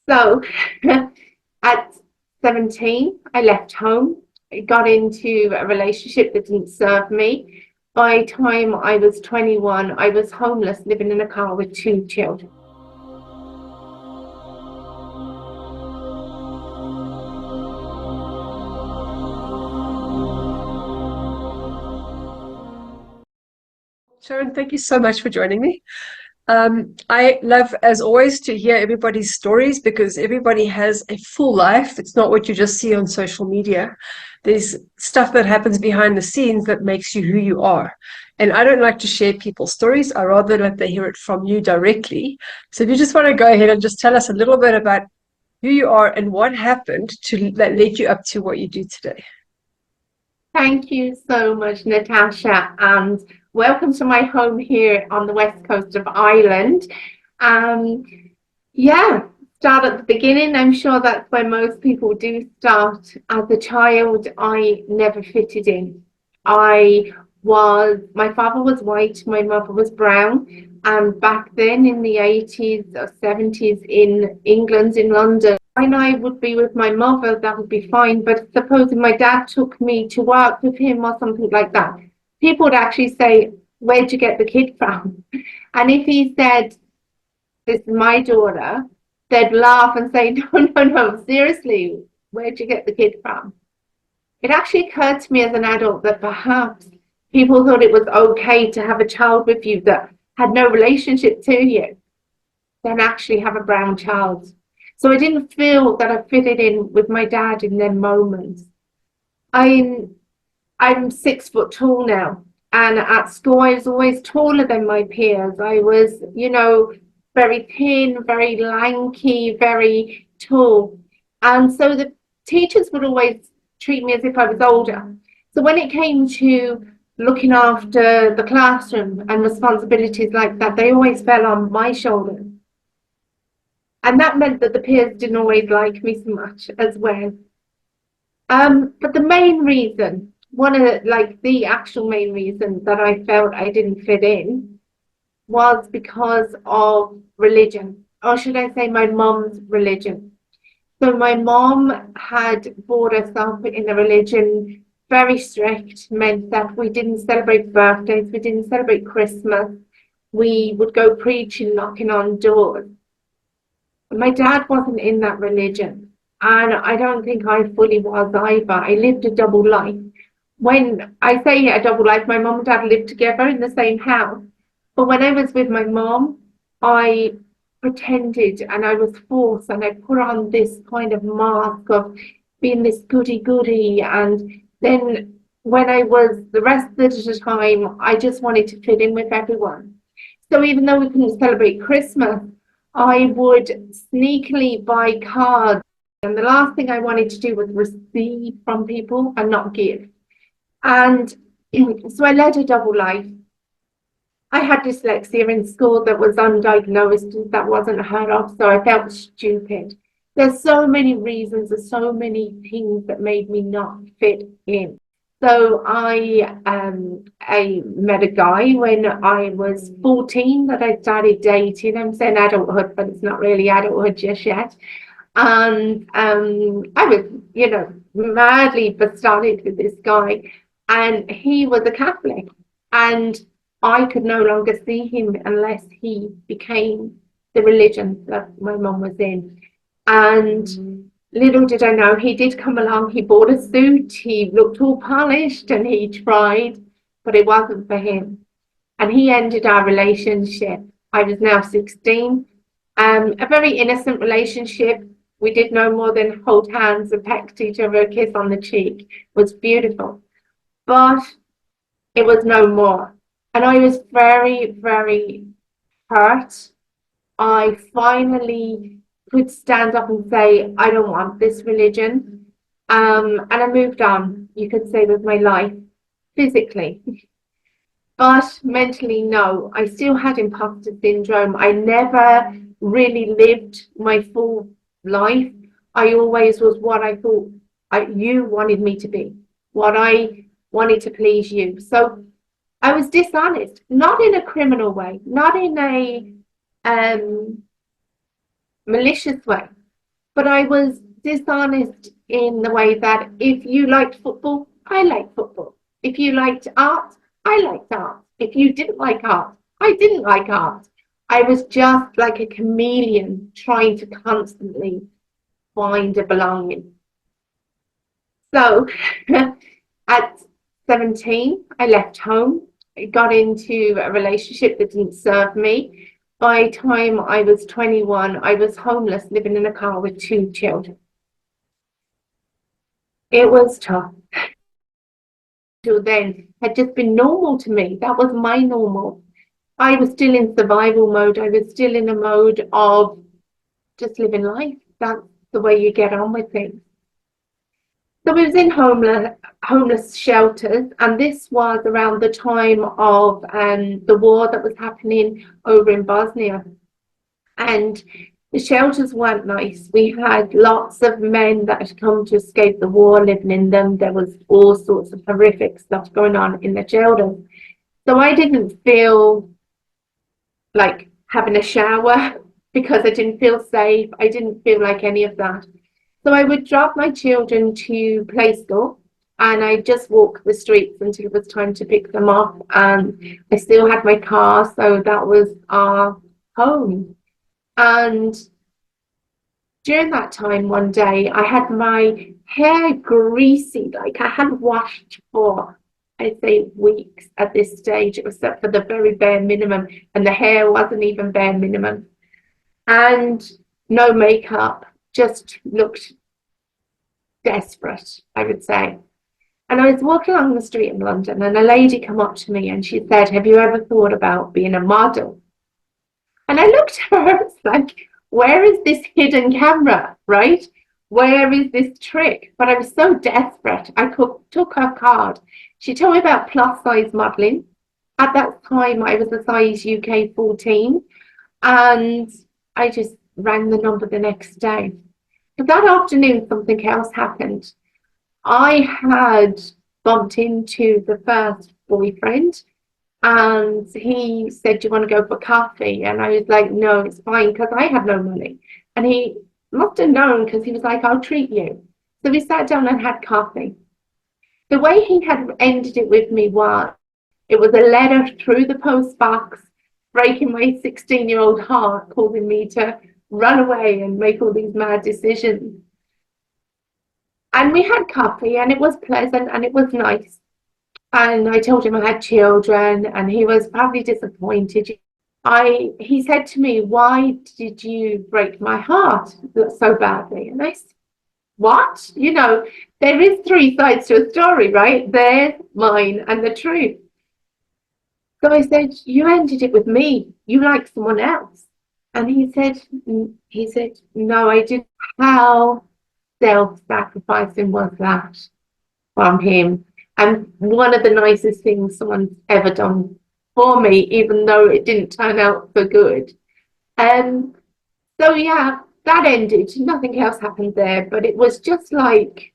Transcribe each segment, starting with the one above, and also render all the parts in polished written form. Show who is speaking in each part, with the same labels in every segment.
Speaker 1: So at 17, I left home. I got into a relationship that didn't serve me. By the time I was 21, I was homeless, living in a car with two children.
Speaker 2: Sharon, thank you so much for joining me. I love, as always, to hear everybody's stories because everybody has a full life. It's not what you just see on social media. There's stuff that happens behind the scenes that makes you who you are. And I don't like to share people's stories. I rather let they hear it from you directly. So if you just want to go ahead and just tell us a little bit about who you are and what happened that led you up to what you do today.
Speaker 1: Thank you so much, Natasha, and welcome to my home here on the west coast of Ireland. Um, yeah, start at the beginning. I'm sure that's where most people do start. As a child, I never fitted in. My father was white, my mother was brown, and back then in the 80s or 70s in England, in London, when I would be with my mother, that would be fine. But supposing my dad took me to work with him or something like that, people would actually say, "Where'd you get the kid from?" And if he said, "This is my daughter," they'd laugh and say, "No, no, no, seriously, where'd you get the kid from?" It actually occurred to me as an adult that perhaps people thought it was okay to have a child with you that had no relationship to you, then actually have a brown child. So I didn't feel that I fitted in with my dad in them moments. I'm I'm 6 foot tall now, and at school I was always taller than my peers. I was, very thin, very lanky, very tall, and so the teachers would always treat me as if I was older. So when it came to looking after the classroom and responsibilities like that, they always fell on my shoulders. And that meant that the peers didn't always like me so much as well. But the main reason, the actual main reason that I felt I didn't fit in was because of religion, or should I say my mom's religion. So my mom had brought us up in a religion very strict, meant that we didn't celebrate birthdays, we didn't celebrate Christmas, we would go preaching, knocking on doors. My dad wasn't in that religion, and I don't think I fully was either. I lived a double life. When I say a double life, my mom and dad lived together in the same house. But when I was with my mom, I pretended and I was forced and I put on this kind of mask of being this goody goody. And then when I was the rest of the time, I just wanted to fit in with everyone. So even though we couldn't celebrate Christmas, I would sneakily buy cards. And the last thing I wanted to do was receive from people and not give. And so I led a double life. I had dyslexia in school that was undiagnosed, that wasn't heard of, so I felt stupid. There's so many reasons, there's so many things that made me not fit in. So I met a guy when I was 14 that I started dating. I'm saying adulthood, but it's not really adulthood just yet. And I was, madly besotted with this guy, and he was a Catholic, and I could no longer see him unless he became the religion that my mum was in. And little did I know, he did come along, he bought a suit, he looked all polished, and he tried, but it wasn't for him. And he ended our relationship. I was now 16. A very innocent relationship. We did no more than hold hands and peck each other, a kiss on the cheek. It was beautiful. But it was no more. And I was very, very hurt. I finally could stand up and say, I don't want this religion. And I moved on, you could say, with my life physically. But mentally, no. I still had imposter syndrome. I never really lived my full life. I always was what I thought you wanted me to be, what I wanted to please you. So I was dishonest, not in a criminal way, not in a malicious way, but I was dishonest in the way that if you liked football, I liked football. If you liked art, I liked art. If you didn't like art, I didn't like art. I was just like a chameleon trying to constantly find a belonging. So at 17, I left home. I got into a relationship that didn't serve me. By the time I was 21, I was homeless, living in a car with 2 children. It was tough. Till then had just been normal to me. That was my normal. I was still in survival mode. I was still in a mode of just living life. That's the way you get on with things. So we was in homeless shelters, and this was around the time of the war that was happening over in Bosnia. And the shelters weren't nice. We had lots of men that had come to escape the war living in them. There was all sorts of horrific stuff going on in the shelters. So I didn't feel like having a shower because I didn't feel safe. I didn't feel like any of that. So I would drop my children to play school, and I just walk the streets until it was time to pick them up. And I still had my car, so that was our home. And during that time, one day, I had my hair greasy, like I hadn't washed for, I'd say, weeks at this stage, except for the very bare minimum, and the hair wasn't even bare minimum. And no makeup, just looked desperate, I would say. And I was walking along the street in London, and a lady came up to me and she said, "Have you ever thought about being a model?" And I looked at her, it's like, where is this hidden camera, right? Where is this trick? But I was so desperate, I took her card. She told me about plus size modeling. At that time, I was a size UK 14, and I just rang the number the next day. But that afternoon, something else happened. I had bumped into the first boyfriend, and he said, "Do you want to go for coffee?" And I was like, "No, it's fine," because I had no money. And he must have known, because he was like, "I'll treat you." So we sat down and had coffee. The way he had ended it with me was, it was a letter through the post box, breaking my 16-year-old heart, causing me to run away and make all these mad decisions. And we had coffee, and it was pleasant and it was nice. And I told him I had children, and he was probably disappointed. He said to me, "Why did you break my heart so badly?" And I said, "What? You know, there is 3 sides to a story, right? There's mine and the truth." So I said, "You ended it with me. You like someone else." And he said, "No, I didn't." How self-sacrificing was that from him? And one of the nicest things someone's ever done for me, even though it didn't turn out for good. So yeah, that ended. Nothing else happened there, but it was just like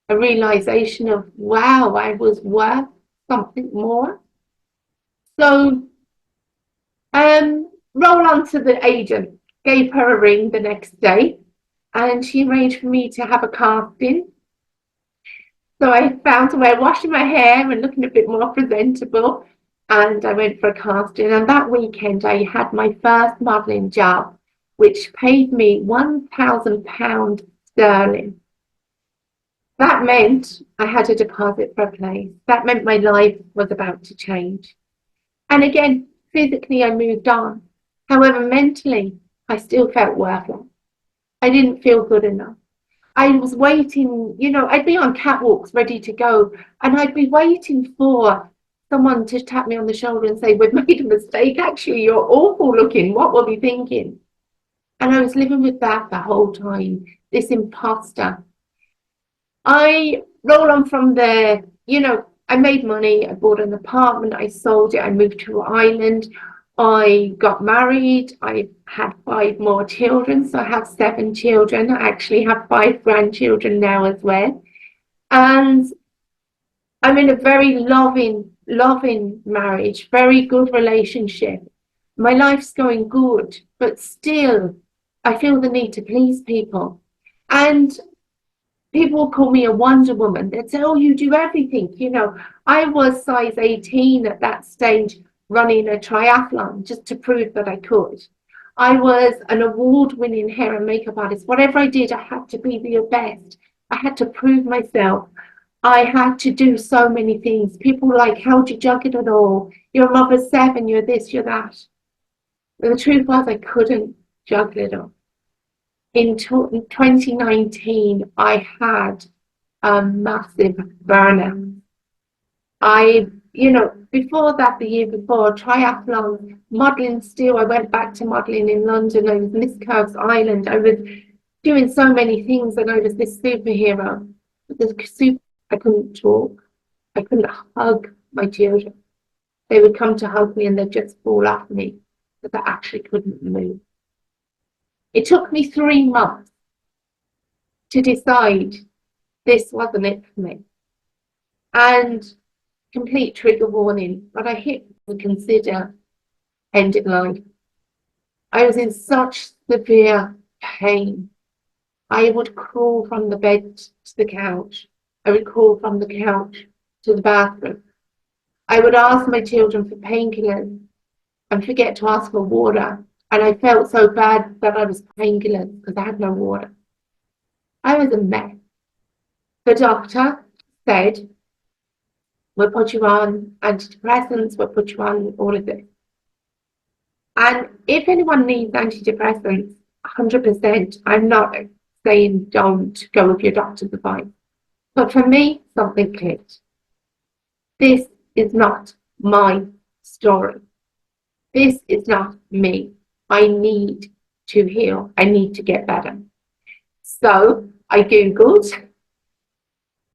Speaker 1: a realization of, wow, I was worth something more. So roll on to the agent. Gave her a ring the next day, and she arranged for me to have a casting. So I found a way of washing my hair and looking a bit more presentable, and I went for a casting. And that weekend, I had my first modelling job, which paid me £1,000 sterling. That meant I had a deposit for a place. That meant my life was about to change. And again, physically, I moved on. However, mentally, I still felt worthless. I didn't feel good enough. I was waiting, I'd be on catwalks ready to go, and I'd be waiting for someone to tap me on the shoulder and say, "We've made a mistake. Actually, you're awful looking. What were we thinking?" And I was living with that the whole time, this imposter. I roll on from there, I made money. I bought an apartment. I sold it. I moved to Ireland. I got married. I had 5 more children. So I have 7 children. I actually have 5 grandchildren now as well. And I'm in a very loving marriage, very good relationship. My life's going good, but still, I feel the need to please people. And people will call me a Wonder Woman. They'd say, oh, you do everything. You know, I was size 18 at that stage, running a triathlon just to prove that I could. I was an award-winning hair and makeup artist. Whatever I did, I had to be the best. I had to prove myself. I had to do so many things. People were like, how do you juggle it all? You're a mother of 7, you're this, you're that. But the truth was, I couldn't juggle it all. In 2019, I had a massive burnout. Before that, the year before, triathlon, modelling still, I went back to modelling in London. I was Miss Curves Island. I was doing so many things, and I was this superhero. I couldn't talk. I couldn't hug my children. They would come to hug me and they'd just fall off me, but I actually couldn't move. It took me 3 months to decide this wasn't it for me. And complete trigger warning, but I hit and consider ending life. I was in such severe pain. I would crawl from the bed to the couch. I would crawl from the couch to the bathroom. I would ask my children for painkillers and forget to ask for water. And I felt so bad that I was painkillers because I had no water. I was a mess. The doctor said, we'll put you on antidepressants, we'll put you on all of this. And if anyone needs antidepressants, 100%, I'm not saying don't go with your doctor's advice. But for me, something clicked. This is not my story. This is not me. I need to heal. I need to get better. So I Googled,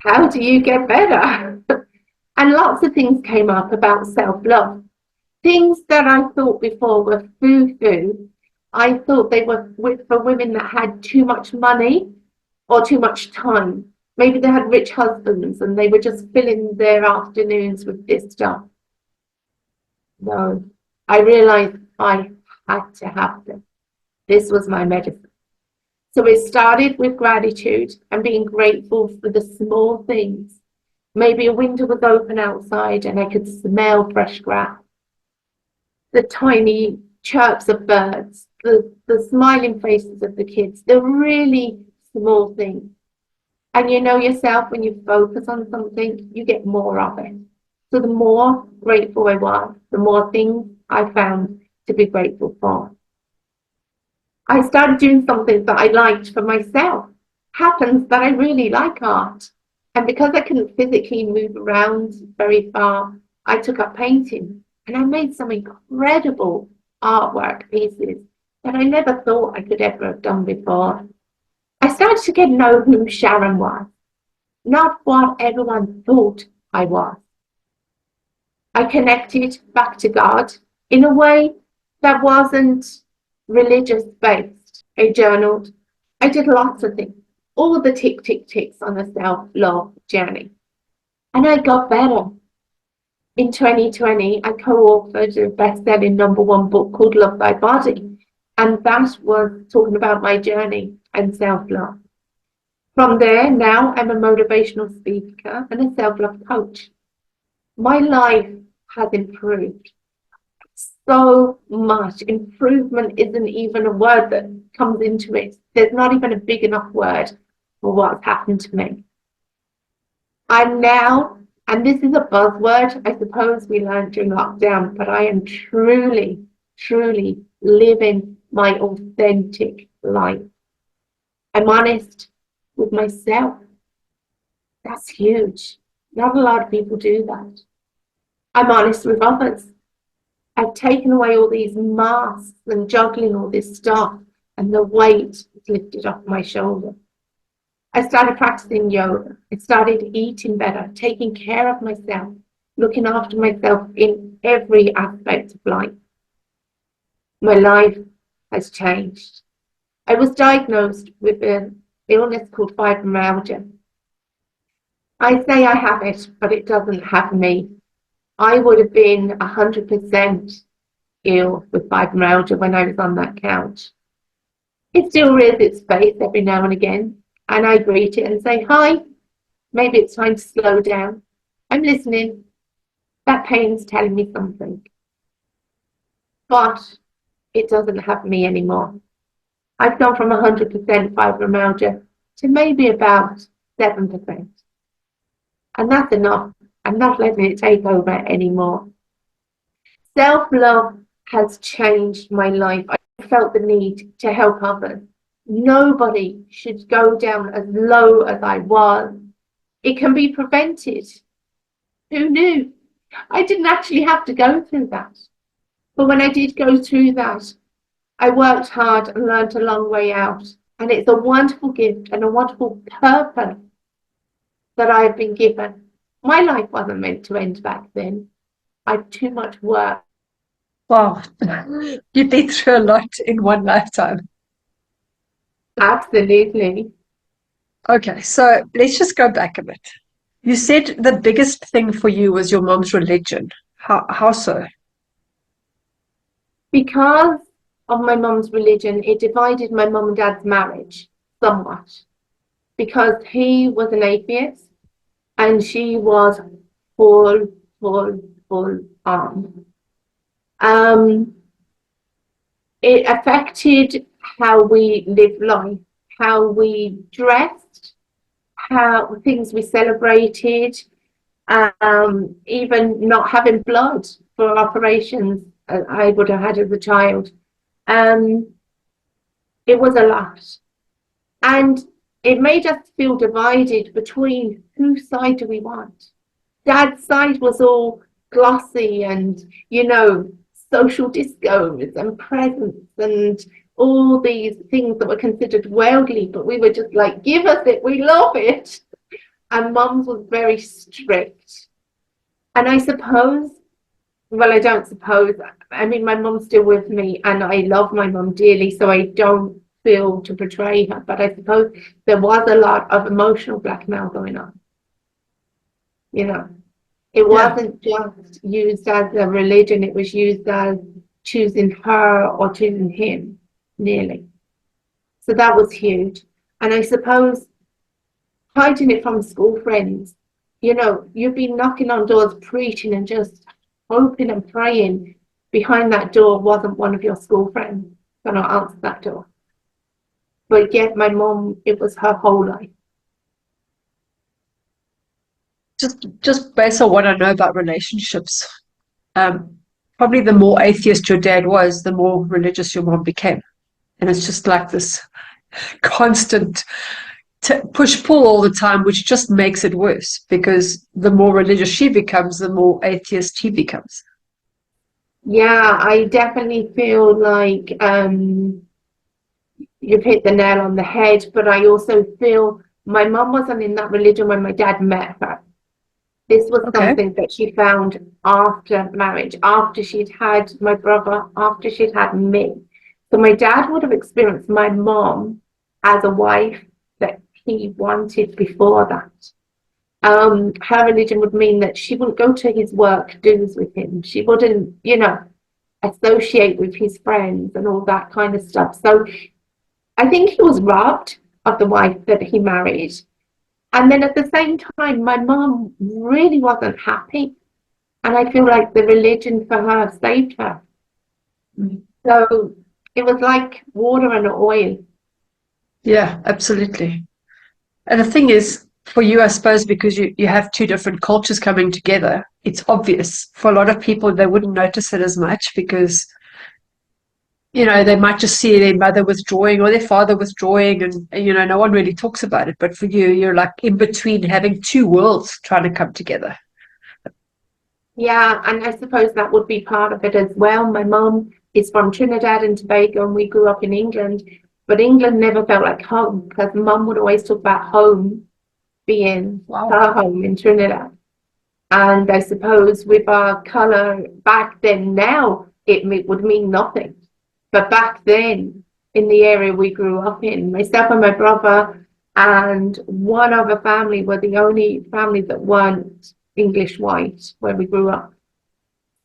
Speaker 1: how do you get better? And lots of things came up about self-love. Things that I thought before were foo-foo. I thought they were for women that had too much money or too much time. Maybe they had rich husbands and they were just filling their afternoons with this stuff. No, I realized I had to have them. This was my medicine. So it started with gratitude and being grateful for the small things. Maybe a window was open outside and I could smell fresh grass. The tiny chirps of birds, the smiling faces of the kids, the really small things. And you know yourself, when you focus on something, you get more of it. So the more grateful I was, the more things I found to be grateful for. I started doing something that I liked for myself. Happens that I really like art. And because I couldn't physically move around very far, I took up painting. And I made some incredible artwork pieces that I never thought I could ever have done before. I started to get to know who Sharon was, not what everyone thought I was. I connected back to God in a way that wasn't religious based. I journaled. I did lots of things, all the ticks on a self-love journey. And I got better. In 2020, I co-authored a best-selling #1 book called Love Thy Body. And that was talking about my journey and self-love. From there, now I'm a motivational speaker and a self-love coach. My life has improved so much. Improvement isn't even a word that comes into it. There's not even a big enough word for what's happened to me. I'm now, and this is a buzzword, I suppose we learned during lockdown, but I am truly, truly living my authentic life. I'm honest with myself. That's huge. Not a lot of people do that. I'm honest with others. I've taken away all these masks and juggling all this stuff, and the weight is lifted off my shoulder. I started practicing yoga. I started eating better, taking care of myself, looking after myself in every aspect of life. My life has changed. I was diagnosed with an illness called fibromyalgia. I say I have it, but it doesn't have me. I would have been 100% ill with fibromyalgia when I was on that couch. It still rears its face every now and again, and I greet it and say, hi, maybe it's time to slow down. I'm listening. That pain's telling me something. But it doesn't have me anymore. I've gone from 100% fibromyalgia to maybe about 7%. And that's enough. I'm not letting it take over anymore. Self-love has changed my life. I felt the need to help others. Nobody should go down as low as I was. It can be prevented. Who knew? I didn't actually have to go through that. But when I did go through that, I worked hard and learned a long way out. And it's a wonderful gift and a wonderful purpose that I've been given. My life wasn't meant to end back then. I had too much work.
Speaker 2: Wow. You've been through a lot in one lifetime.
Speaker 1: Absolutely.
Speaker 2: Okay, so let's just go back a bit. You said the biggest thing for you was your mom's religion. How so?
Speaker 1: Because of my mum's religion, it divided my mum and dad's marriage somewhat. Because he was an atheist and she was full on. It affected how we lived life, how we dressed, how things we celebrated, even not having blood for operations I would have had as a child. It was a lot. And it made us feel divided between whose side do we want. Dad's side was all glossy and, social discos and presents and all these things that were considered worldly, but we were just like, give us it, we love it. And mum's was very strict. And I suppose, well, I don't suppose, I mean, my mum's still with me and I love my mum dearly, so I don't feel to betray her, but I suppose there was a lot of emotional blackmail going on. It wasn't just used as a religion, it was used as choosing her or choosing him, nearly. So that was huge. And I suppose hiding it from school friends, you've been knocking on doors, preaching and just hoping and praying behind that door wasn't one of your school friends going to answer that door. But yet my mom, it was her whole life.
Speaker 2: Just based on what I know about relationships, probably the more atheist your dad was, the more religious your mom became. And it's just like this constant push-pull all the time, which just makes it worse because the more religious she becomes, the more atheist he becomes.
Speaker 1: Yeah, I definitely feel like you've hit the nail on the head, but I also feel my mum wasn't in that religion when my dad met her. This was something that she found after marriage, after she'd had my brother, after she'd had me. So my dad would have experienced my mom as a wife that he wanted before that. Her religion would mean that she wouldn't go to his work dues with him. She wouldn't, associate with his friends and all that kind of stuff. So I think he was robbed of the wife that he married. And then at the same time, my mom really wasn't happy. And I feel like the religion for her saved her. So it was like water and oil.
Speaker 2: Yeah, absolutely. And the thing is, for you, I suppose, because you have two different cultures coming together, it's obvious. For a lot of people, they wouldn't notice it as much because, they might just see their mother withdrawing or their father withdrawing and, no one really talks about it. But for you, you're like in between having two worlds trying to come together.
Speaker 1: Yeah, and I suppose that would be part of it as well. My mom is from Trinidad and Tobago and we grew up in England, but England never felt like home because mum would always talk about home being her home in Trinidad. And I suppose with our colour back then, now it would mean nothing. But back then, in the area we grew up in, myself and my brother and one other family were the only families that weren't English white where we grew up.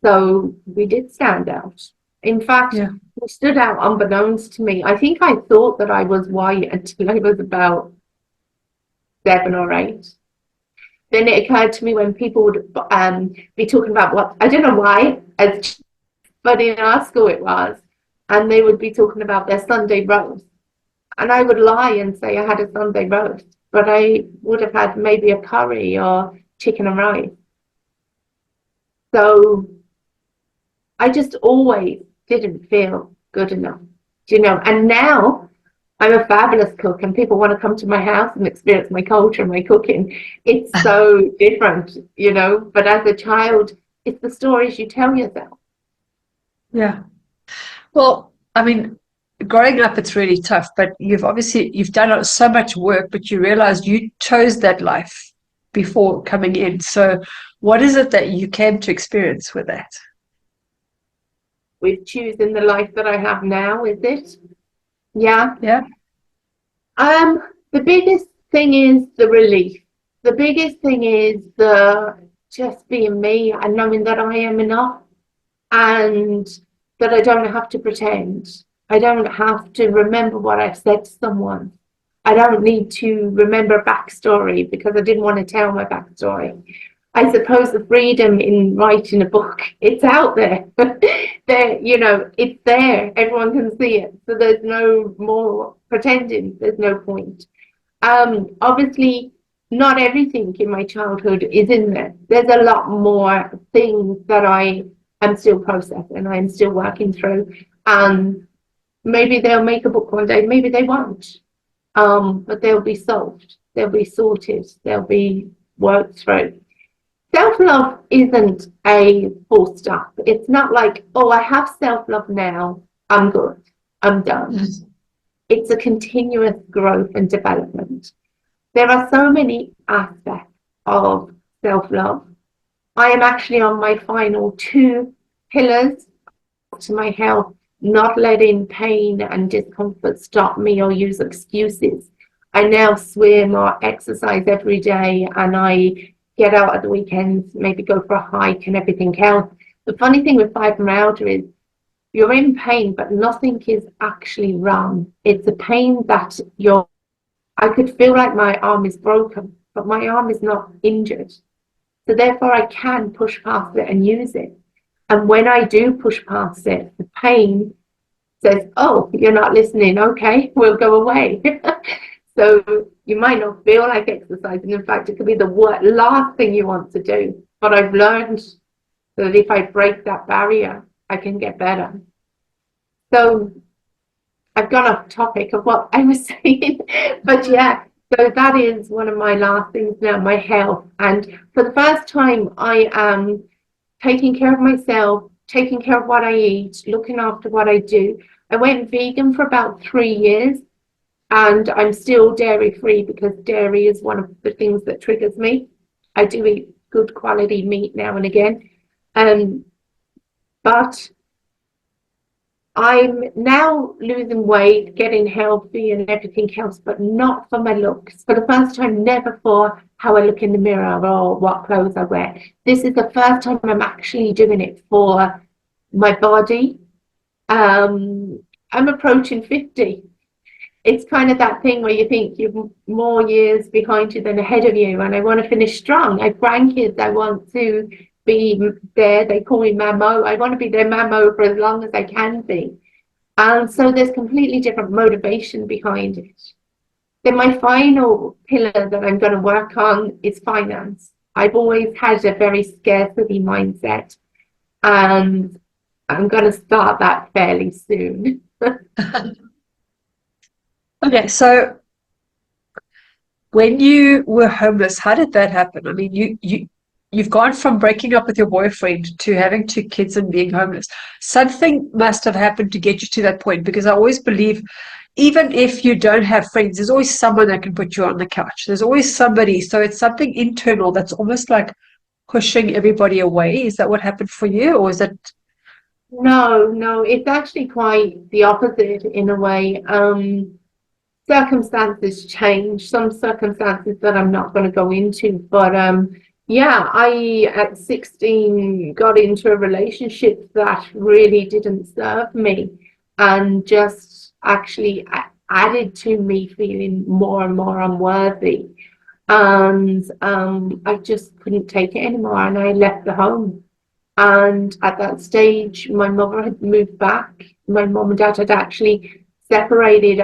Speaker 1: So we did stand out. In fact, we stood out unbeknownst to me. I think I thought that I was white until I was about 7 or 8. Then it occurred to me when people would be talking about what, I don't know why, but in our school it was, and they would be talking about their Sunday roast. And I would lie and say I had a Sunday roast, but I would have had maybe a curry or chicken and rice. So I just always didn't feel good enough, and now I'm a fabulous cook and people want to come to my house and experience my culture and my cooking. It's so different, but as a child, it's the stories you tell yourself.
Speaker 2: Yeah. Well, I mean, growing up, it's really tough, but you've done so much work, but you realized you chose that life before coming in. So what is it that you came to experience with that?
Speaker 1: With choosing the life that I have now, is it? Yeah.
Speaker 2: Yeah.
Speaker 1: The biggest thing is the relief. The biggest thing is the just being me and knowing that I am enough and that I don't have to pretend. I don't have to remember what I've said to someone. I don't need to remember a backstory because I didn't want to tell my backstory. I suppose the freedom in writing a book, it's out there. It's there. Everyone can see it. So there's no more pretending. There's no point. Obviously, not everything in my childhood is in there. There's a lot more things that I am still processing. I'm still working through. Maybe they'll make a book one day. Maybe they won't. But they'll be solved. They'll be sorted. They'll be worked through. Self-love isn't a full stop. It's not like, oh, I have self-love now. I'm good. I'm done.
Speaker 2: Yes.
Speaker 1: It's a continuous growth and development. There are so many aspects of self-love. I am actually on my final 2 pillars to my health, not letting pain and discomfort stop me or use excuses. I now swim or exercise every day, and I get out at the weekends, maybe go for a hike and everything else. The funny thing with fibromyalgia is you're in pain, but nothing is actually wrong. It's a pain that I could feel like my arm is broken, but my arm is not injured. So therefore I can push past it and use it. And when I do push past it, the pain says, oh, you're not listening. Okay, we'll go away. So you might not feel like exercising. In fact, it could be the last thing you want to do. But I've learned that if I break that barrier, I can get better. So I've gone off topic of what I was saying. But yeah, so that is one of my last things now, my health. And for the first time, I am taking care of myself, taking care of what I eat, looking after what I do. I went vegan for about 3 years. And I'm still dairy free because dairy is one of the things that triggers me. I do eat good quality meat now and again. But I'm now losing weight, getting healthy and everything else, but not for my looks. For the first time, never for how I look in the mirror or what clothes I wear. This is the first time I'm actually doing it for my body. I'm approaching 50. It's kind of that thing where you think you've more years behind you than ahead of you, and I want to finish strong. I have grandkids. I want to be there. They call me Mamo. I want to be their Mamo for as long as I can be. And so there's completely different motivation behind it. Then my final pillar that I'm going to work on is finance. I've always had a very scarcity mindset, and I'm going to start that fairly soon.
Speaker 2: Okay, so when you were homeless, how did that happen? I mean, you've gone from breaking up with your boyfriend to having 2 kids and being homeless. Something must have happened to get you to that point, because I always believe, even if you don't have friends, there's always someone that can put you on the couch. There's always somebody. So it's something internal that's almost like pushing everybody away. Is that what happened for you, or is that?
Speaker 1: No, it's actually quite the opposite in a way. Circumstances change, some circumstances that I'm not going to go into, but yeah, I at 16 got into a relationship that really didn't serve me and just actually added to me feeling more and more unworthy. and I just couldn't take it anymore, and I left the home. And at that stage, my mother had moved back. My mum and dad had actually separated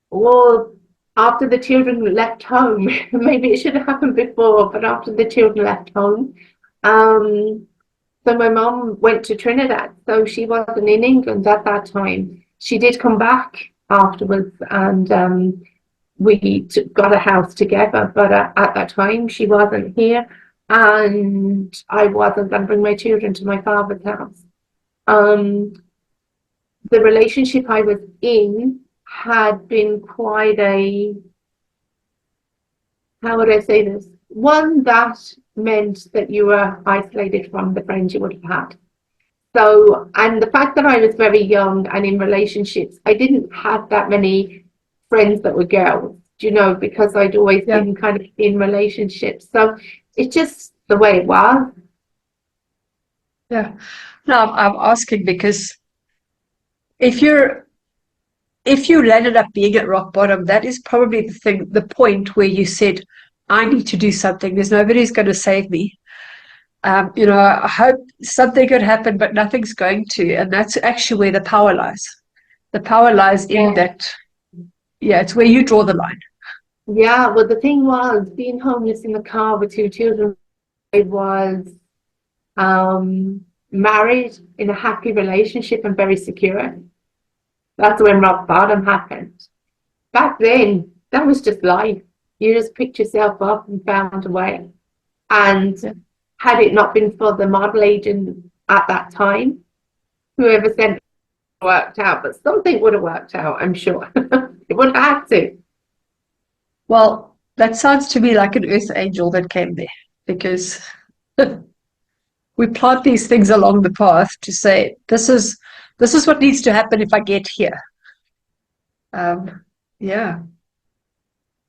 Speaker 1: well, after the children left home. Maybe it should have happened before, but after the children left home. Um, so my mum went to Trinidad, so she wasn't in England at that time. She did come back afterwards, and we got a house together, but at that time she wasn't here, and I wasn't going to bring my children to my father's house. Um, the relationship I was in had been quite a, how would I say this? One that meant that you were isolated from the friends you would have had. So, and the fact that I was very young and in relationships, I didn't have that many friends that were girls, because I'd always
Speaker 2: Yeah.
Speaker 1: been kind of in relationships. So it's just the way it was.
Speaker 2: Yeah. No, I'm asking because if you landed up being at rock bottom, that is probably the point where you said, I need to do something. There's nobody who's going to save me. I hope something could happen, but nothing's going to. And that's actually where the power lies. The power lies in that. Yeah, it's where you draw the line.
Speaker 1: Yeah, well, the thing was, being homeless in the car with two children, I was married in a happy relationship and very secure. That's when rock bottom happened. Back then, that was just life. You just picked yourself up and found a way. And
Speaker 2: Yeah.
Speaker 1: had it not been for the model agent at that time, whoever sent it worked out, but something would have worked out, I'm sure. It would have had to.
Speaker 2: Well, that sounds to me like an earth angel that came there because we plant these things along the path to say, this is what needs to happen if I get here. Yeah.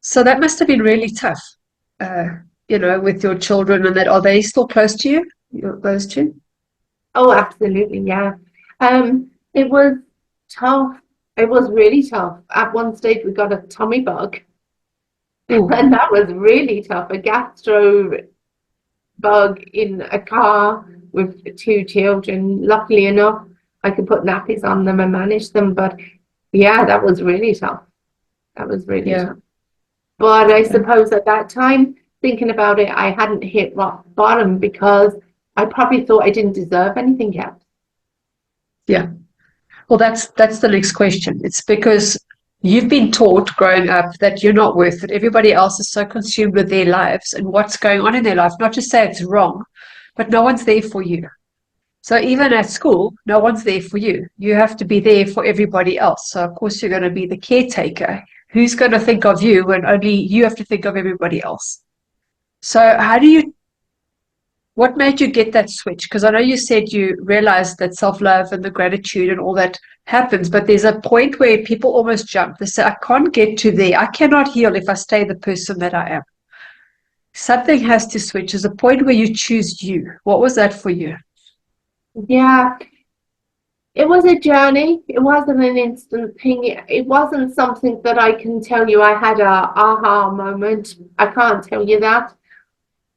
Speaker 2: So that must have been really tough, with your children and that. Are they still close to you, those two?
Speaker 1: Oh, absolutely, yeah. It was tough. It was really tough. At one stage, we got a tummy bug,
Speaker 2: Ooh,
Speaker 1: and that was really tough. A gastro bug in a car with two children. Luckily enough, I could put nappies on them and manage them. But yeah, that was really tough. That was really
Speaker 2: yeah,
Speaker 1: tough. But I
Speaker 2: yeah,
Speaker 1: suppose at that time, thinking about it, I hadn't hit rock bottom because I probably thought I didn't deserve anything else.
Speaker 2: yeah. Well, that's the next question. It's because you've been taught growing up that you're not worth it. Everybody else is so consumed with their lives and what's going on in their life. Not to say it's wrong, but no one's there for you. So even at school, no one's there for you. You have to be there for everybody else. So of course you're going to be the caretaker. Who's going to think of you when only you have to think of everybody else? So what made you get that switch? Because I know you said you realized that self-love and the gratitude and all that happens, but there's a point where people almost jump. They say, I can't get to there. I cannot heal if I stay the person that I am. Something has to switch. There's a point where you choose you. What was that for you?
Speaker 1: Yeah, it was a journey. It wasn't an instant thing. It wasn't something that I can tell you I had a aha moment. I can't tell you that.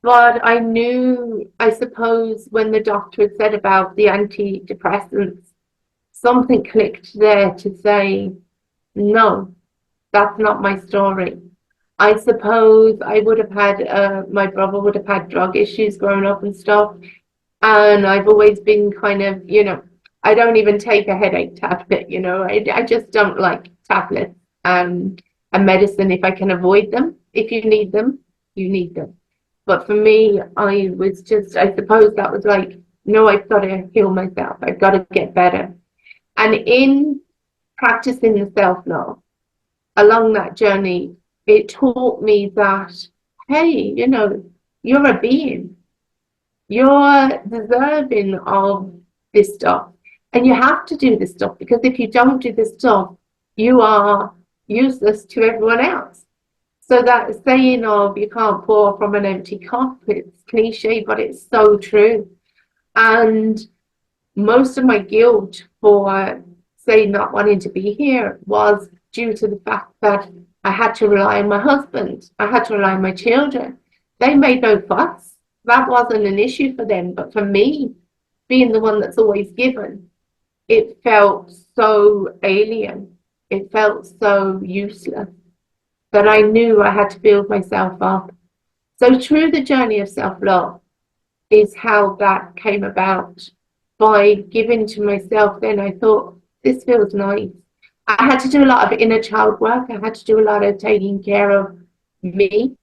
Speaker 1: But I knew, I suppose, when the doctor had said about the antidepressants, something clicked there to say, no, that's not my story. I suppose I would have had, my brother would have had drug issues growing up and stuff. And I've always been kind of, I don't even take a headache tablet, I just don't like tablets and medicine if I can avoid them. If you need them, you need them. But for me, I suppose that was like, no, I've got to heal myself. I've got to get better. And in practicing the self-love along that journey, it taught me that, hey, you're a being. You're deserving of this stuff. And you have to do this stuff because if you don't do this stuff, you are useless to everyone else. So that saying of you can't pour from an empty cup, it's cliche, but it's so true. And most of my guilt for, say, not wanting to be here was due to the fact that I had to rely on my husband. I had to rely on my children. They made no fuss. That wasn't an issue for them. But for me, being the one that's always given, it felt so alien. It felt so useless that I knew I had to build myself up. So through the journey of self-love is how that came about. By giving to myself, then I thought, this feels nice. I had to do a lot of inner child work. I had to do a lot of taking care of me,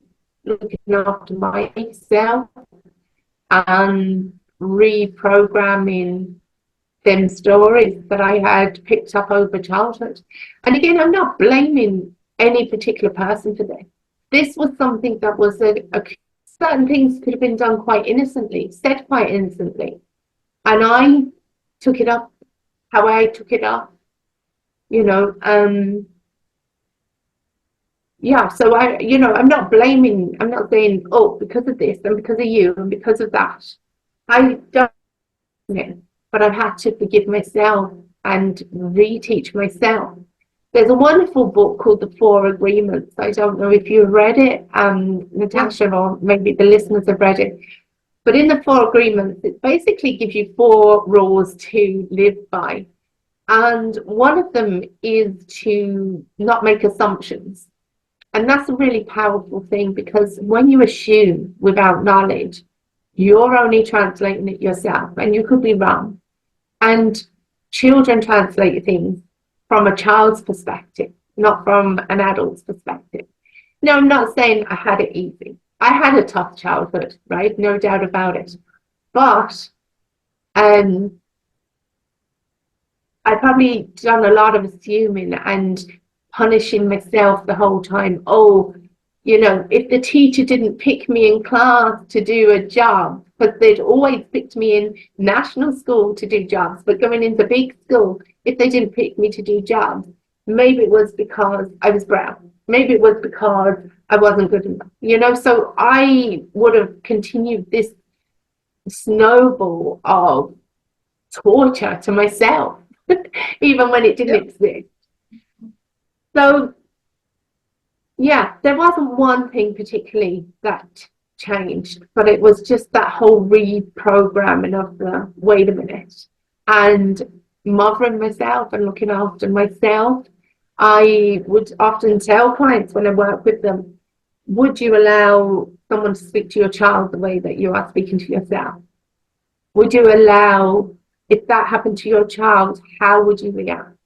Speaker 1: looking after myself, and reprogramming them stories that I had picked up over childhood. And again, I'm not blaming any particular person for this. This was something that was certain things could have been done quite innocently, said quite innocently. And I took it up how I took it up, you know. Yeah, so I'm not blaming, I'm not saying, oh, because of this and because of you and because of that. I don't, but I've had to forgive myself and reteach myself. There's a wonderful book called The Four Agreements. I don't know if you've read it, Natasha, or maybe the listeners have read it. But in the Four Agreements, it basically gives you 4 rules to live by. And one of them is to not make assumptions. And that's a really powerful thing, because when you assume without knowledge, you're only translating it yourself, and you could be wrong. And children translate things from a child's perspective, not from an adult's perspective. No, I'm not saying I had it easy. I had a tough childhood, right? No doubt about it. But I probably done a lot of assuming and punishing myself the whole time. Oh, if the teacher didn't pick me in class to do a job, because they'd always picked me in national school to do jobs, but going into big school, if they didn't pick me to do jobs, maybe it was because I was brown. Maybe it was because I wasn't good enough, so I would have continued this snowball of torture to myself, even when it didn't exist. So, yeah, there wasn't one thing particularly that changed, but it was just that whole reprogramming of the wait a minute, and mothering myself and looking after myself. I would often tell clients when I work with them, would you allow someone to speak to your child the way that you are speaking to yourself? Would you allow, if that happened to your child, how would you react?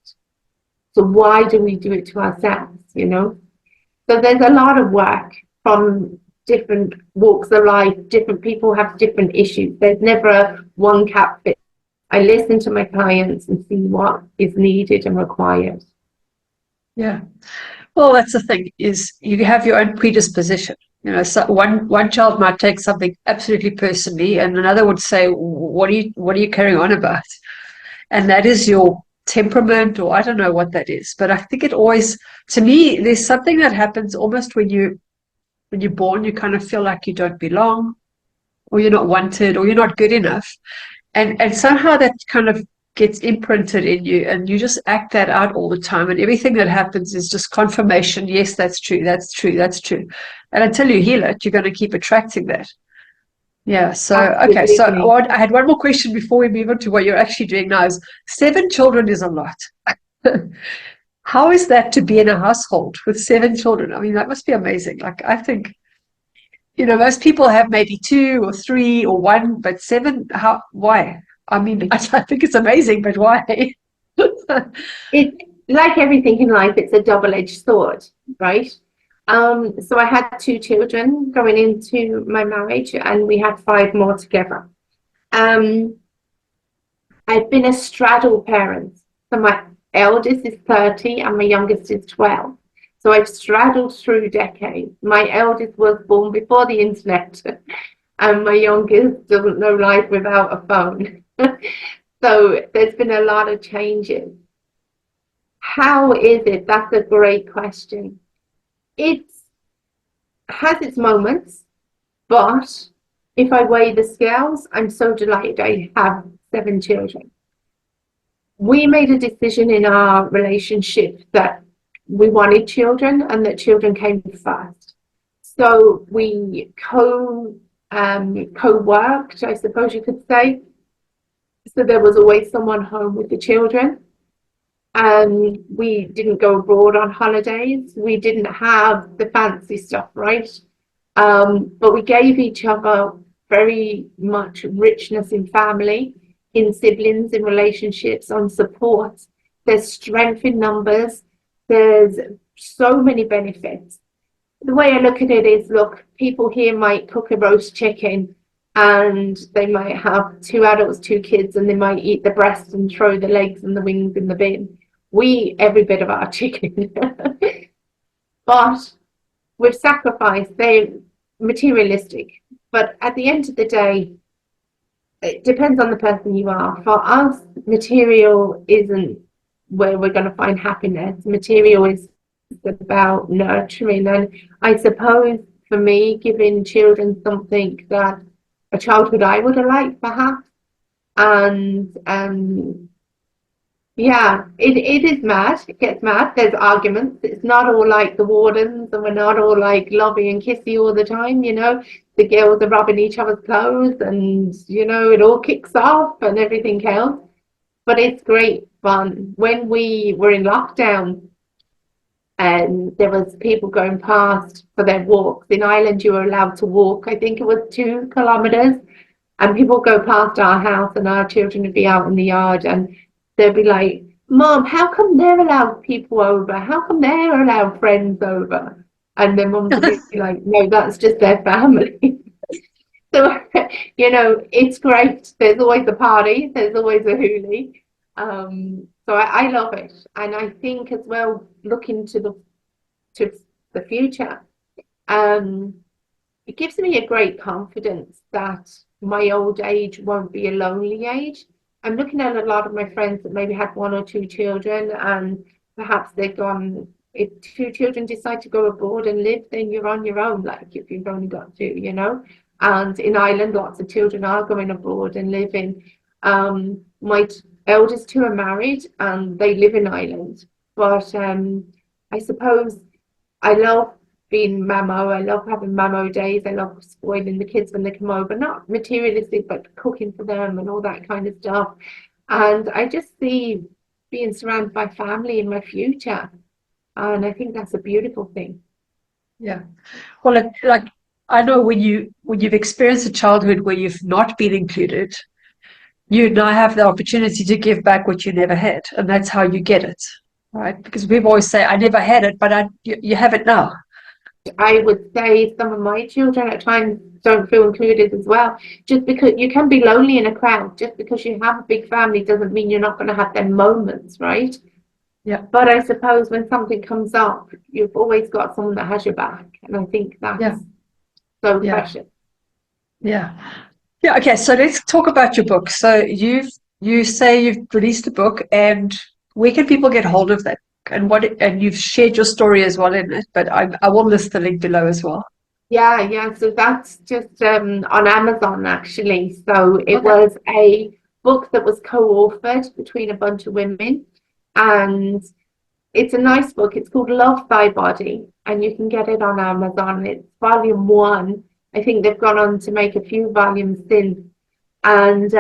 Speaker 1: So why do we do it to ourselves, So there's a lot of work from different walks of life. Different people have different issues. There's never one cap fit. I listen to my clients and see what is needed and required.
Speaker 2: Yeah. Well, that's the thing, is you have your own predisposition. So one child might take something absolutely personally, and another would say, what are you carrying on about? And that is your temperament, or I don't know what that is. But I think it always, to me, there's something that happens almost when you're born. You kind of feel like you don't belong, or you're not wanted, or you're not good enough, and somehow that kind of gets imprinted in you, and you just act that out all the time, and everything that happens is just confirmation. Yes, that's true, that's true, that's true. And until you heal it, you're going to keep attracting that. Yeah. So, okay. So I had one more question before we move on to what you're actually doing now. Is 7 children is a lot. How is that to be in a household with 7 children? I mean, that must be amazing. Like, I think, most people have maybe 2 or 3 or 1, but 7, why? I mean, I think it's amazing, but why?
Speaker 1: It, like everything in life, it's a double-edged sword, right? So I had 2 children going into my marriage, and we had 5 more together. I've been a straddle parent. So my eldest is 30 and my youngest is 12. So I've straddled through decades. My eldest was born before the internet, and my youngest doesn't know life without a phone. So there's been a lot of changes. How is it? That's a great question. It has its moments, but if I weigh the scales, I'm so delighted I have 7 children. We made a decision in our relationship that we wanted children and that children came first. So we co-worked, I suppose you could say. So there was always someone home with the children. And we didn't go abroad on holidays. We didn't have the fancy stuff, right? But we gave each other very much richness in family, in siblings, in relationships, on support. There's strength in numbers. There's so many benefits. The way I look at it is, look, people here might cook a roast chicken and they might have 2 adults, 2 kids, and they might eat the breast and throw the legs and the wings in the bin. We eat every bit of our chicken. But with sacrifice, they're materialistic. But at the end of the day, it depends on the person you are. For us, material isn't where we're going to find happiness. Material is about nurturing. And I suppose for me, giving children something that a childhood I would have liked, perhaps. And yeah, it is mad. It gets mad. There's arguments. It's not all like the Wardens, and we're not all like lovey and kissy all the time, you know. The girls are rubbing each other's clothes, and you know, it all kicks off and everything else. But it's great fun. When we were in lockdown, and there was people going past for their walks. In Ireland, you were allowed to walk, I think it was 2 kilometers, and people would go past our house, and our children would be out in the yard, and they'd be like, Mom, how come they're allowed people over? How come they're allowed friends over? And their mums would be like, no, that's just their family. So, you know, it's great. There's always a party. There's always a hoolie. So I love it. And I think as well, looking to the future, it gives me a great confidence that my old age won't be a lonely age. I'm looking at a lot of my friends that maybe had 1 or 2 children, and perhaps they've gone, if 2 children decide to go abroad and live, then you're on your own, like if you've only got 2, you know. And in Ireland, lots of children are going abroad and living. My eldest 2 are married and they live in Ireland. But I suppose I love being mamo. I love having mamo days. I love spoiling the kids when they come over, not materialistic, but cooking for them and all that kind of stuff. And I just see being surrounded by family in my future. And I think that's a beautiful thing.
Speaker 2: Yeah. Well, like I know when you've experienced a childhood where you've not been included, you now have the opportunity to give back what you never had, and that's how you get it, right? Because people always say, "I never had it," but you have it now.
Speaker 1: I would say some of my children at times don't feel included as well. Just because you can be lonely in a crowd, just because you have a big family doesn't mean you're not going to have them moments, right?
Speaker 2: Yeah.
Speaker 1: But I suppose when something comes up, you've always got someone that has your back. And I think that's so precious.
Speaker 2: Yeah. Yeah. Okay. So let's talk about your book. So you say you've released a book, and where can people get hold of that? And you've shared your story as well in it, but I will list the link below as well.
Speaker 1: Yeah. So that's just on Amazon actually. So it was a book that was co-authored between a bunch of women, and it's a nice book. It's called Love Thy Body, and you can get it on Amazon. It's volume 1. I think they've gone on to make a few volumes since. And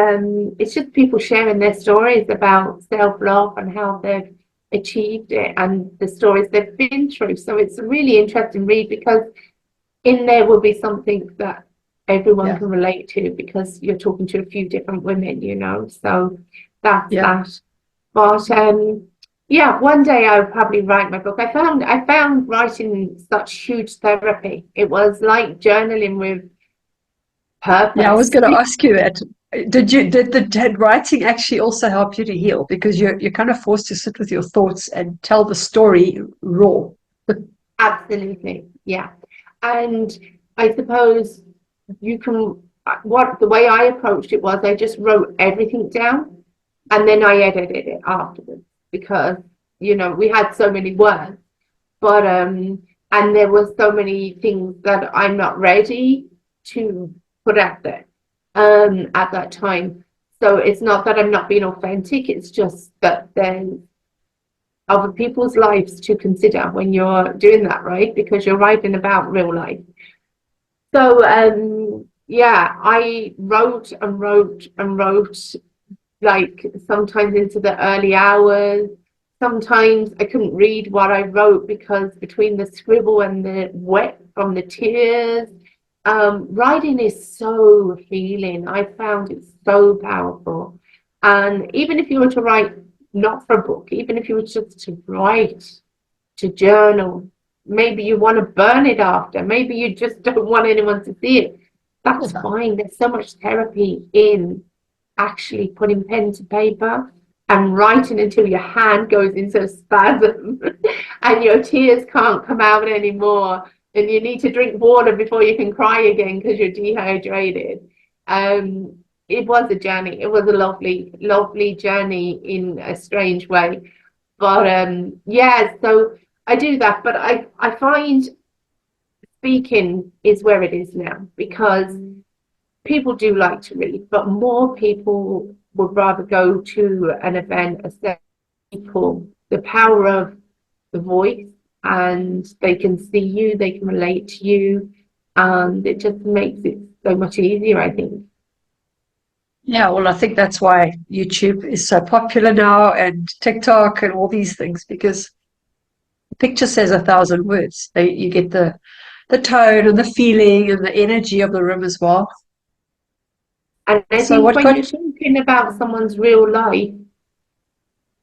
Speaker 1: it's just people sharing their stories about self-love and how they've achieved it and the stories they've been through. So it's a really interesting read, because in there will be something that everyone can relate to, because you're talking to a few different women, you know. So that's that. But yeah, one day I'll probably write my book. I found writing such huge therapy. It was like journaling with purpose.
Speaker 2: Yeah, I was going to ask you that. Did writing actually also help you to heal? Because you're kind of forced to sit with your thoughts and tell the story raw.
Speaker 1: Absolutely, yeah. And I suppose you can, the way I approached it was I just wrote everything down, and then I edited it afterwards, because you know we had so many words, but and there were so many things that I'm not ready to put out there at that time. So it's not that I'm not being authentic, it's just that then other people's lives to consider when you're doing that, right? Because you're writing about real life. So, yeah, I wrote and wrote and wrote, like sometimes into the early hours. Sometimes I couldn't read what I wrote because between the scribble and the wet from the tears, writing is so healing. I found it so powerful. And even if you were to write, not for a book, even if you were just to write, to journal, maybe you want to burn it after, maybe you just don't want anyone to see it. That's fine. There's so much therapy in actually putting pen to paper and writing until your hand goes into a spasm and your tears can't come out anymore and you need to drink water before you can cry again because you're dehydrated. It was a journey. It was a lovely, lovely journey in a strange way. But yeah, so I do that. But I find speaking is where it is now because people do like to read, but more people would rather go to an event, a people, the power of the voice, and they can see you, they can relate to you, and it just makes it so much easier, I think.
Speaker 2: Yeah, well, I think that's why YouTube is so popular now and TikTok and all these things because the picture says 1,000 words. You get the tone and the feeling and the energy of the room as well.
Speaker 1: And I
Speaker 2: So
Speaker 1: think
Speaker 2: what
Speaker 1: when
Speaker 2: got
Speaker 1: you're talking about someone's real life,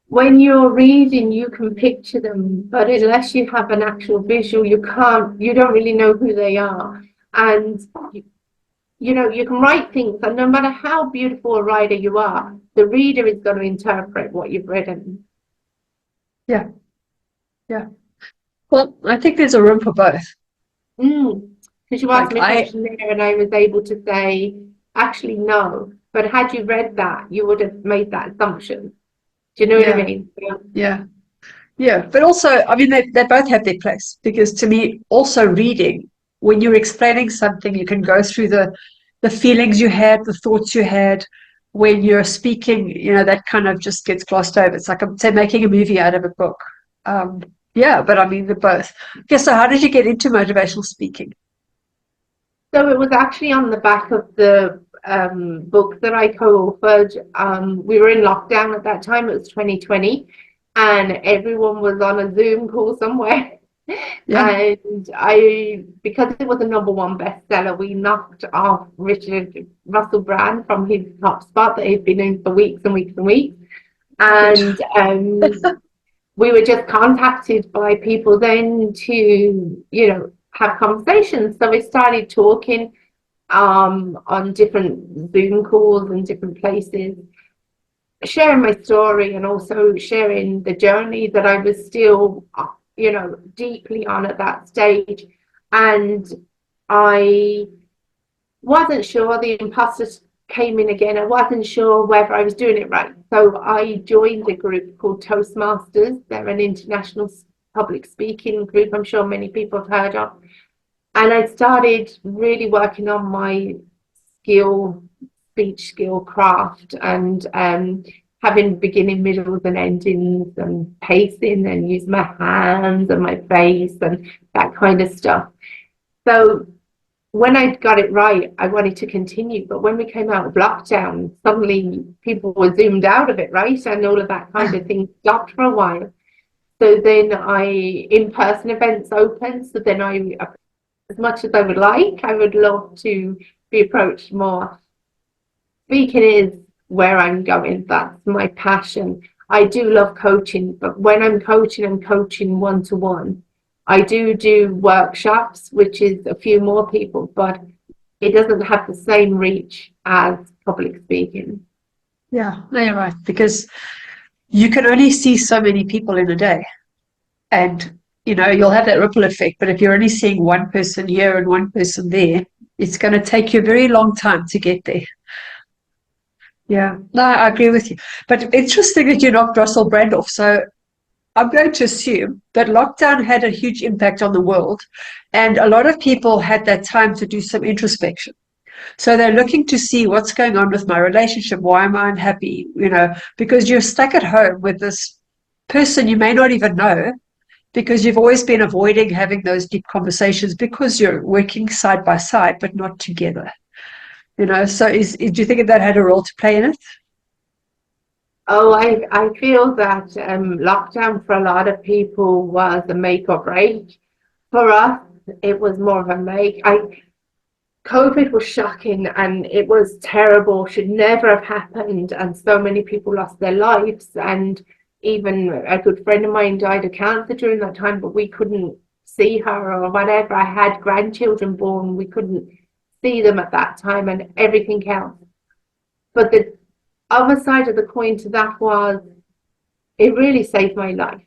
Speaker 1: when you're reading, you can picture them, but unless you have an actual visual, you don't really know who they are. And you know, you can write things, and no matter how beautiful a writer you are, the reader is going to interpret what you've written.
Speaker 2: yeah, yeah. Well, I think there's a room for both.
Speaker 1: Because you asked
Speaker 2: Like
Speaker 1: me a question there, and I was able to say, actually, no. But had you read that, you would have made that assumption. Do you know what I
Speaker 2: yeah,
Speaker 1: mean? Yeah.
Speaker 2: yeah. Yeah, but also, I mean, they both have their place because to me, also reading, when you're explaining something, you can go through the feelings you had, the thoughts you had. When you're speaking, that kind of just gets glossed over. It's like, say, making a movie out of a book. Um, yeah, but I mean, they're both. Okay, so how did you get into motivational speaking?
Speaker 1: So it was actually on the back of the book that I co-authored. We were in lockdown at that time. It was 2020, and everyone was on a Zoom call somewhere.
Speaker 2: Yeah,
Speaker 1: And because it was a #1 bestseller, we knocked off Richard Russell Brand from his top spot that he'd been in for weeks and weeks and weeks.
Speaker 2: good.
Speaker 1: And we were just contacted by people then to, have conversations. So we started talking on different Zoom calls and different places, sharing my story and also sharing the journey that I was still, deeply on at that stage. And I wasn't sure, the imposters came in again. I wasn't sure whether I was doing it right. So I joined a group called Toastmasters. They're an international public speaking group I'm sure many people have heard of. And I started really working on my speech skill craft, and having beginning, middles, and endings, and pacing, and use my hands and my face and that kind of stuff. So when I got it right, I wanted to continue. But when we came out of lockdown, suddenly people were zoomed out of it, right? And all of that kind of thing stopped for a while. So then in-person events opened. So then as much as I would love to be approached more. Speaking is where I'm going. That's my passion. I do love coaching, but when I'm coaching one-to-one. I do workshops, which is a few more people, but it doesn't have the same reach as public speaking.
Speaker 2: Yeah, no, you're right. Because you can only see so many people in a day. And, you'll have that ripple effect. But if you're only seeing one person here and one person there, it's going to take you a very long time to get there. Yeah, no, I agree with you. But interesting that you knocked Russell Brand off. So I'm going to assume that lockdown had a huge impact on the world, and a lot of people had that time to do some introspection. So they're looking to see what's going on with my relationship. Why am I unhappy? Because you're stuck at home with this person you may not even know, because you've always been avoiding having those deep conversations because you're working side by side, but not together. So do you think that had a role to play in it?
Speaker 1: Oh, I feel that lockdown for a lot of people was a make or break. For us, it was more of a make. COVID was shocking and it was terrible, should never have happened. And so many people lost their lives. And even a good friend of mine died of cancer during that time, but we couldn't see her or whatever. I had grandchildren born, we couldn't see them at that time and everything else. But the other side of the coin to that was it really saved my life.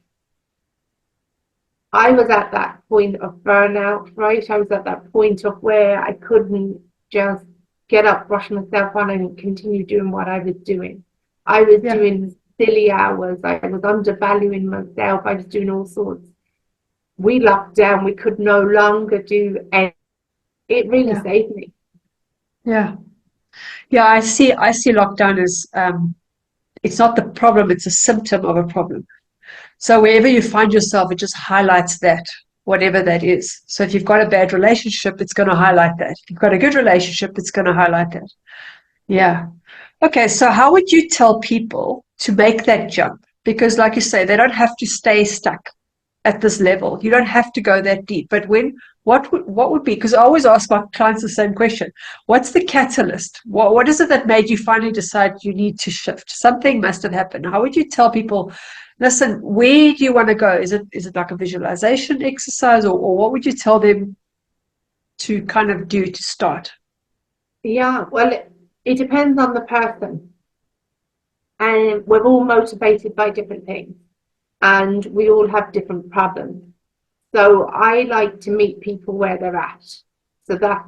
Speaker 1: I was at that point of burnout, right? I was at that point of where I couldn't just get up, brush myself on, and continue doing what I was doing. I was doing silly hours. I was undervaluing myself. I was doing all sorts. We locked down. We could no longer do anything. It really saved me.
Speaker 2: Yeah. Yeah, I see lockdown as it's not the problem, it's a symptom of a problem. So wherever you find yourself, it just highlights that, whatever that is. So if you've got a bad relationship, it's going to highlight that. If you've got a good relationship, it's going to highlight that. Yeah. Okay, so how would you tell people to make that jump? Because like you say, they don't have to stay stuck at this level. You don't have to go that deep. But what would be, because I always ask my clients the same question, what's the catalyst? What is it that made you finally decide you need to shift? Something must have happened. How would you tell people, listen, where do you want to go? Is it like a visualization exercise, or what would you tell them to kind of do to start?
Speaker 1: Yeah, well, it depends on the person. And we're all motivated by different things. And we all have different problems. So I like to meet people where they're at. So that's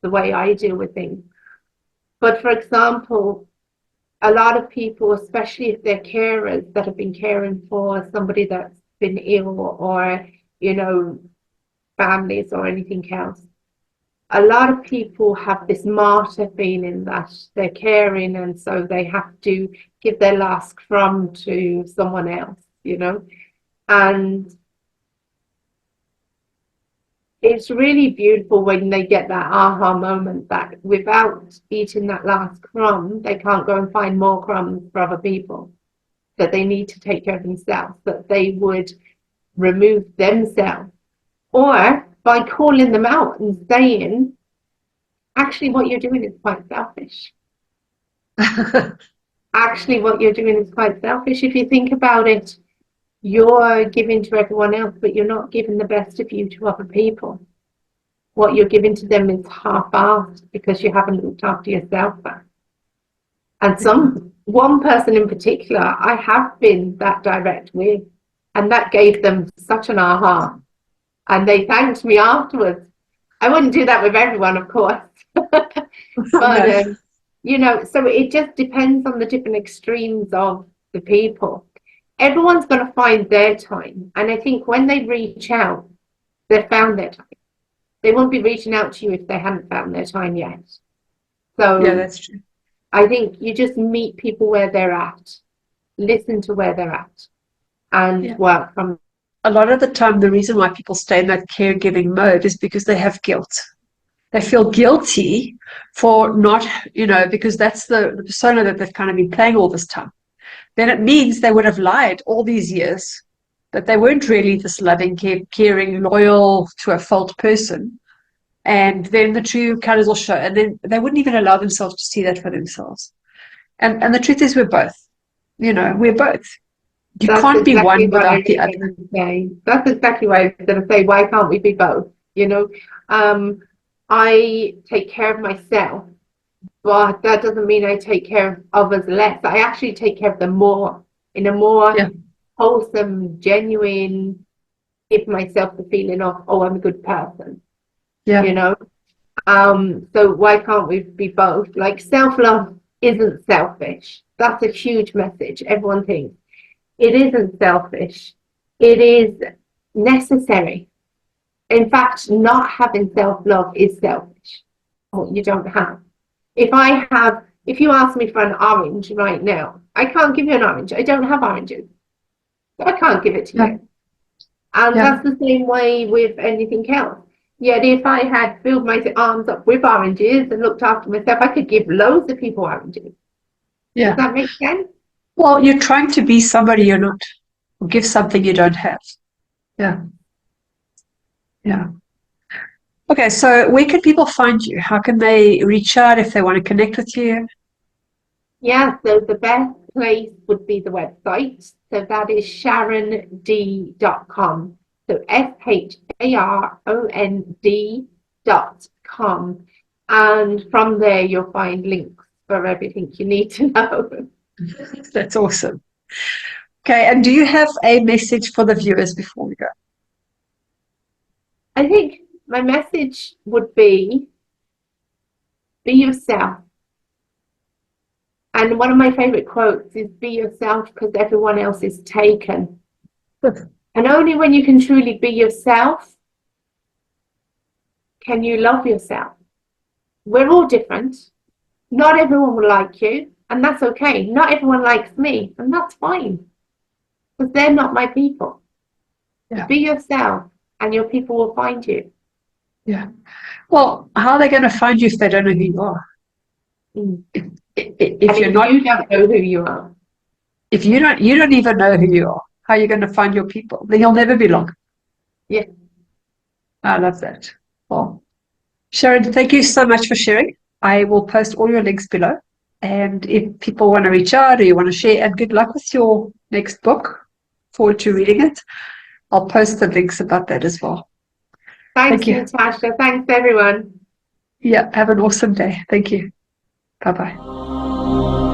Speaker 1: the way I deal with things. But for example, a lot of people, especially if they're carers that have been caring for somebody that's been ill or, families or anything else, a lot of people have this martyr feeling that they're caring and so they have to give their last crumb to someone else, and it's really beautiful when they get that aha moment that without eating that last crumb, they can't go and find more crumbs for other people, that they need to take care of themselves, that they would remove themselves. Or by calling them out and saying, actually, what you're doing is quite selfish. Actually, what you're doing is quite selfish. If you think about it, you're giving to everyone else, but you're not giving the best of you to other people. What you're giving to them is half-assed because you haven't looked after yourself first. And one person in particular, I have been that direct with, and that gave them such an aha. And they thanked me afterwards. I wouldn't do that with everyone, of course. But, so it just depends on the different extremes of the people. Everyone's going to find their time. And I think when they reach out, they've found their time. They won't be reaching out to you if they haven't found their time yet. So
Speaker 2: yeah, that's true.
Speaker 1: I think you just meet people where they're at, listen to where they're at, and work from.
Speaker 2: A lot of the time, the reason why people stay in that caregiving mode is because they have guilt. They feel guilty for not, because that's the persona that they've kind of been playing all this time. Then it means they would have lied all these years that they weren't really this loving, caring, loyal to a fault person. And then the true colors will show. And then they wouldn't even allow themselves to see that for themselves. And the truth is we're both. We're both. You can't be one without the other.
Speaker 1: That's exactly what I was going to say. Why can't we be both? I take care of myself, but that doesn't mean I take care of others less. I actually take care of them more, in a more wholesome, genuine, give myself the feeling of, oh, I'm a good person. So why can't we be both? Like, self-love isn't selfish. That's a huge message. Everyone thinks it isn't selfish. It is necessary. In fact, not having self-love is selfish. What you don't have. If you ask me for an orange right now, I can't give you an orange. I don't have oranges. So I can't give it to
Speaker 2: Yeah.
Speaker 1: you. And
Speaker 2: Yeah.
Speaker 1: that's the same way with anything else. Yet if I had filled my arms up with oranges and looked after myself, I could give loads of people oranges. Does
Speaker 2: Yeah.
Speaker 1: that make sense?
Speaker 2: Well, you're trying to be somebody you're not, or give something you don't have. Yeah. Yeah. Okay, so where can people find you? How can they reach out if they want to connect with you?
Speaker 1: Yeah, so the best place would be the website. So that is sharond.com. So SHAROND.com. And from there, you'll find links for everything you need to know.
Speaker 2: That's awesome. Okay, and do you have a message for the viewers before we go?
Speaker 1: I think my message would be yourself. And one of my favorite quotes is be yourself because everyone else is taken. And only when you can truly be yourself can you love yourself. We're all different. Not everyone will like you, and that's okay. Not everyone likes me, and that's fine because they're not my people.
Speaker 2: Yeah.
Speaker 1: Be yourself, and your people will find you.
Speaker 2: Yeah. Well, how are they going to find you if they don't know who you are?
Speaker 1: Mm.
Speaker 2: If you're
Speaker 1: if
Speaker 2: not,
Speaker 1: you don't know who you are,
Speaker 2: if you don't even know who you are, how are you going to find your people? Then you'll never belong.
Speaker 1: yeah.
Speaker 2: I love that. Well, Sharon, thank you so much for sharing. I will post all your links below. And if people want to reach out or you want to share, and good luck with your next book, forward to reading it. I'll post the links about that as well.
Speaker 1: Thanks,
Speaker 2: Thank you.
Speaker 1: Natasha. Thanks, everyone.
Speaker 2: Yeah, have an awesome day. Thank you. Bye-bye.